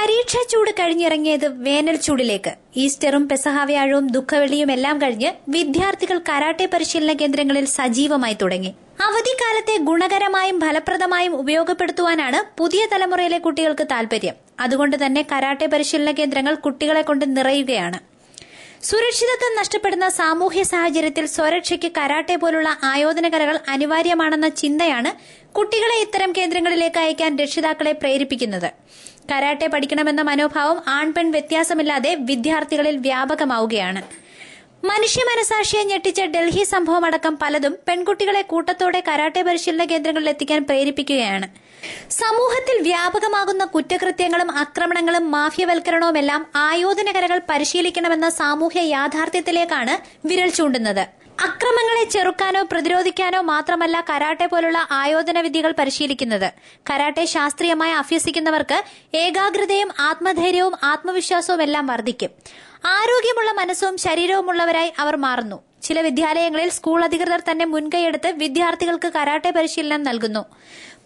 പരീക്ഷാ ചൂട് കഴിഞ്ഞിറങ്ങിയത് വേനൽ ചൂടിലേക്ക്. ഈസ്റ്ററും പെസഹ വ്യാഴവും ദുഃഖവെള്ളിയും എല്ലാം കഴിഞ്ഞ് വിദ്യാർത്ഥികൾ കരാട്ടെ പരിശീലന കേന്ദ്രങ്ങളിൽ സജീവമായി തുടങ്ങി. അവധിക്കാലത്തെ ഗുണകരമായും ഫലപ്രദമായും ഉപയോഗപ്പെടുത്തുവാനാണ് പുതിയ തലമുറയിലെ കുട്ടികൾക്ക് താൽപര്യം. അതുകൊണ്ട് തന്നെ കരാട്ടെ പരിശീലന കേന്ദ്രങ്ങൾ കുട്ടികളെ കൊണ്ട് നിറയുകയാണ്. സുരക്ഷിതത്വം നഷ്ടപ്പെടുന്ന സാമൂഹ്യ സാഹചര്യത്തിൽ സ്വരക്ഷയ്ക്ക് കരാട്ടെ പോലുള്ള ആയോധന കലകൾ അനിവാര്യമാണെന്ന ചിന്തയാണ് കുട്ടികളെ ഇത്തരം കേന്ദ്രങ്ങളിലേക്ക് അയക്കാൻ രക്ഷിതാക്കളെ പ്രേരിപ്പിക്കുന്നത്. കരാട്ടെ പഠിക്കണമെന്ന മനോഭാവം ആൺപെൺ വ്യത്യാസമില്ലാതെ വിദ്യാർത്ഥികളിൽ വ്യാപകമാവുകയാണ്. മനുഷ്യ മനസാക്ഷിയെ ഞെട്ടിച്ച ഡൽഹി സംഭവമടക്കം പലതും പെൺകുട്ടികളെ കൂട്ടത്തോടെ കരാട്ടെ പരിശീലന കേന്ദ്രങ്ങളിൽ എത്തിക്കാൻ പ്രേരിപ്പിക്കുകയാണ്. സമൂഹത്തിൽ വ്യാപകമാകുന്ന കുറ്റകൃത്യങ്ങളും ആക്രമണങ്ങളും മാഫിയവൽക്കരണവുമെല്ലാം ആയോധന കലകൾ പരിശീലിക്കണമെന്ന സാമൂഹ്യ യാഥാർത്ഥ്യത്തിലേക്കാണ് വിരൽ ചൂണ്ടുന്നത്. അക്രമങ്ങളെ ചെറുക്കാനോ പ്രതിരോധിക്കാനോ മാത്രമല്ല കരാട്ടെ പോലുള്ള ആയോധന വിദ്യകൾ പരിശീലിക്കുന്നത്. കരാട്ടെ ശാസ്ത്രീയമായി അഭ്യസിക്കുന്നവർക്ക് ഏകാഗ്രതയും ആത്മധൈര്യവും ആത്മവിശ്വാസവും എല്ലാം വർദ്ധിക്കും. ആരോഗ്യമുള്ള മനസ്സും ശരീരവുമുള്ളവരായി അവർ മാറുന്നു. ചില വിദ്യാലയങ്ങളിൽ സ്കൂൾ അധികൃതർ തന്നെ മുൻകൈയെടുത്ത് വിദ്യാർത്ഥികൾക്ക് കരാട്ടെ പരിശീലനം നൽകുന്നു.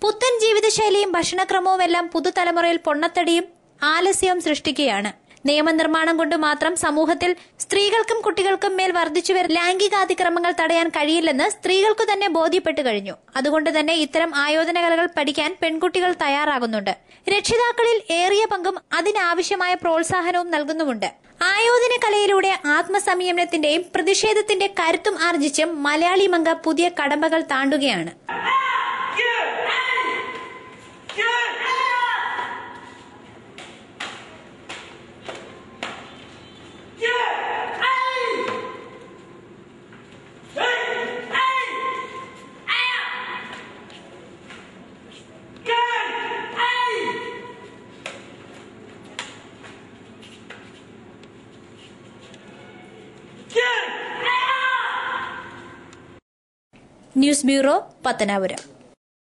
പുത്തൻ ജീവിതശൈലിയും ഭക്ഷണക്രമവുമെല്ലാം പുതുതലമുറയിൽ പൊണ്ണത്തടിയും ആലസ്യവും സൃഷ്ടിക്കുകയാണ്. നിയമനിർമ്മാണം കൊണ്ട് മാത്രം സമൂഹത്തിൽ സ്ത്രീകൾക്കും കുട്ടികൾക്കും മേൽ വർദ്ധിച്ചുവരുന്ന ലൈംഗികാതിക്രമങ്ങൾ തടയാൻ കഴിയില്ലെന്ന് സ്ത്രീകൾക്കു തന്നെ ബോധ്യപ്പെട്ടു കഴിഞ്ഞു. അതുകൊണ്ട് തന്നെ ഇത്തരം ആയോധന കലകൾ പഠിക്കാൻ പെൺകുട്ടികൾ തയ്യാറാകുന്നുണ്ട്. രക്ഷിതാക്കളിൽ ഏറിയ പങ്കും അതിനാവശ്യമായ പ്രോത്സാഹനവും നൽകുന്നുമുണ്ട്. ആയോധന കലയിലൂടെ ആത്മസംയമനത്തിന്റെയും പ്രതിഷേധത്തിന്റെ കരുത്തും ആർജിച്ച് മലയാളി മംഗ പുതിയ കടമ്പകൾ താണ്ടുകയാണ്. News bureau, Pathanapuram.